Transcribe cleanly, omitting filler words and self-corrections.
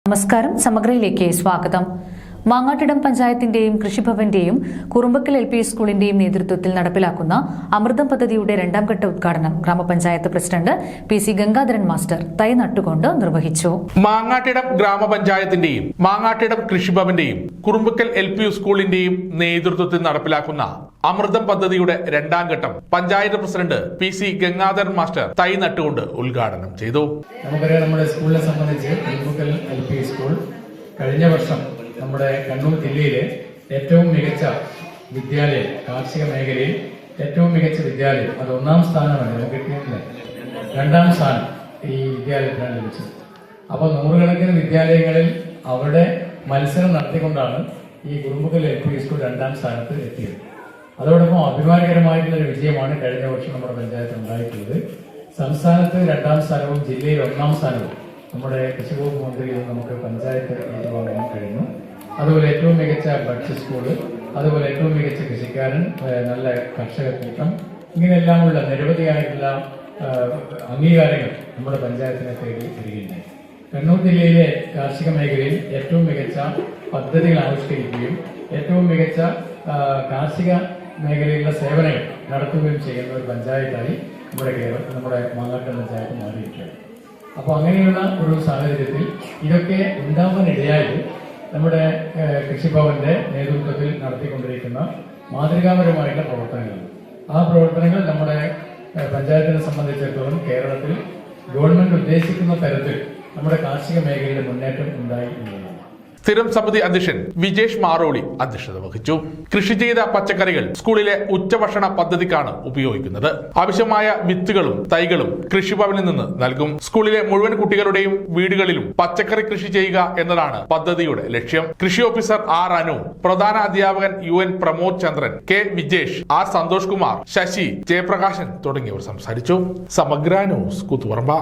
നമസ്കാരം. സമഗ്രയിലേക്ക് സ്വാഗതം. മാങ്ങാട്ടിടം പഞ്ചായത്തിന്റെയും കൃഷിഭവന്റെയും കുറുമ്പക്കൽ LP സ്കൂളിന്റെയും നേതൃത്വത്തിൽ നടപ്പിലാക്കുന്ന അമൃതം പദ്ധതിയുടെ രണ്ടാം ഘട്ട ഉദ്ഘാടനം ഗ്രാമപഞ്ചായത്ത് പ്രസിഡന്റ് PC ഗംഗാധരൻ മാസ്റ്റർ തൈ നട്ടുകൊണ്ട് നിർവഹിച്ചു. മാങ്ങാട്ടിടം ഗ്രാമപഞ്ചായത്തിന്റെയും മാങ്ങാട്ടിടം കൃഷിഭവന്റെയും കുറുമ്പക്കൽ LP സ്കൂളിന്റെയും നേതൃത്വത്തിൽ നടപ്പിലാക്കുന്ന അമൃതം പദ്ധതിയുടെ രണ്ടാം ഘട്ടം panchayat president PC Gangadharan master തൈ നട്ടുകൊണ്ട് ഉദ്ഘാടനം ചെയ്തു. നമുക്കറിയാം, നമ്മുടെ സ്കൂളിനെ സംബന്ധിച്ച് കുറുമ്പക്കൽ LP സ്കൂൾ കഴിഞ്ഞ വർഷം നമ്മുടെ കണ്ണൂർ ജില്ലയിലെ ഏറ്റവും മികച്ച വിദ്യാലയം, കാർഷിക മേഖലയിൽ ഏറ്റവും മികച്ച വിദ്യാലയം, അത് ഒന്നാം സ്ഥാനമാണ് നമുക്ക് കിട്ടിയിരുന്നത്. രണ്ടാം സ്ഥാനം ഈ വിദ്യാലയത്തിനാണ് ലഭിച്ചത്. അപ്പോൾ നൂറുകണക്കിന് വിദ്യാലയങ്ങളിൽ അവിടെ മത്സരം നടത്തിക്കൊണ്ടാണ് ഈ കുറുമ്പക്കൽ LP സ്കൂൾ രണ്ടാം സ്ഥാനത്ത് എത്തിയത്. അതോടൊപ്പം അഭിമാനകരമായിട്ടുള്ള ഒരു വിജയമാണ് കഴിഞ്ഞ വർഷം നമ്മുടെ പഞ്ചായത്ത് ഉണ്ടായിട്ടുള്ളത്. സംസ്ഥാനത്ത് രണ്ടാം സ്ഥാനവും ജില്ലയിൽ ഒന്നാം സ്ഥാനവും നമ്മുടെ കൃഷിവകുപ്പ് മന്ത്രിയിൽ നമുക്ക് പഞ്ചായത്ത് ഏറ്റുവാങ്ങാൻ കഴിഞ്ഞു. അതുപോലെ ഏറ്റവും മികച്ച ഭക്ഷ്യ സ്കൂള്, അതുപോലെ ഏറ്റവും മികച്ച കൃഷിക്കാരൻ, നല്ല കർഷക കൂട്ടം, ഇങ്ങനെയെല്ലാമുള്ള നിരവധിയായിട്ടുള്ള അംഗീകാരങ്ങൾ നമ്മുടെ പഞ്ചായത്തിനെ തേടി വരികയുണ്ടായി. കണ്ണൂർ ജില്ലയിലെ കാർഷിക മേഖലയിൽ ഏറ്റവും മികച്ച പദ്ധതികൾ ആവിഷ്കരിക്കുകയും ഏറ്റവും മികച്ച കാർഷിക മേഖലയിലുള്ള സേവനങ്ങൾ നടത്തുകയും ചെയ്യുന്ന ഒരു പഞ്ചായത്തായി നമ്മുടെ മാങ്ങാട്ടിടം പഞ്ചായത്ത് മാറിയിരിക്കുകയാണ്. അപ്പോൾ അങ്ങനെയുള്ള ഒരു സാഹചര്യത്തിൽ ഇതൊക്കെ ഉണ്ടാവാനിടയായത് നമ്മുടെ കൃഷിഭവന്റെ നേതൃത്വത്തിൽ നടത്തിക്കൊണ്ടിരിക്കുന്ന മാതൃകാപരമായിട്ടുള്ള പ്രവർത്തനങ്ങളാണ്. ആ പ്രവർത്തനങ്ങൾ നമ്മുടെ പഞ്ചായത്തിനെ സംബന്ധിച്ചിടത്തോളം കേരളത്തിൽ ഗവൺമെന്റ് ഉദ്ദേശിക്കുന്ന തരത്തിൽ നമ്മുടെ കാർഷിക മേഖലയുടെ മുന്നേറ്റം ഉണ്ടായി എന്നുള്ളതാണ്. സ്ഥിരം സമിതി അധ്യക്ഷൻ വിജേഷ് മാറോളി അധ്യക്ഷത വഹിച്ചു. കൃഷി ചെയ്ത പച്ചക്കറികൾ സ്കൂളിലെ ഉച്ചഭക്ഷണ പദ്ധതിക്കാണ് ഉപയോഗിക്കുന്നത്. ആവശ്യമായ വിത്തുകളും തൈകളും കൃഷിഭവനിൽ നിന്ന് നൽകും. സ്കൂളിലെ മുഴുവൻ കുട്ടികളുടെയും വീടുകളിലും പച്ചക്കറി കൃഷി ചെയ്യുക എന്നതാണ് പദ്ധതിയുടെ ലക്ഷ്യം. കൃഷി ഓഫീസർ R അനു, പ്രധാന അധ്യാപകൻ UN പ്രമോദ് ചന്ദ്രൻ, K വിജേഷ്, R സന്തോഷ് കുമാർ, ശശി, ജയപ്രകാശൻ തുടങ്ങിയവർ സംസാരിച്ചു. സമഗ്ര ന്യൂസ്, കൂത്തുപറമ്പ.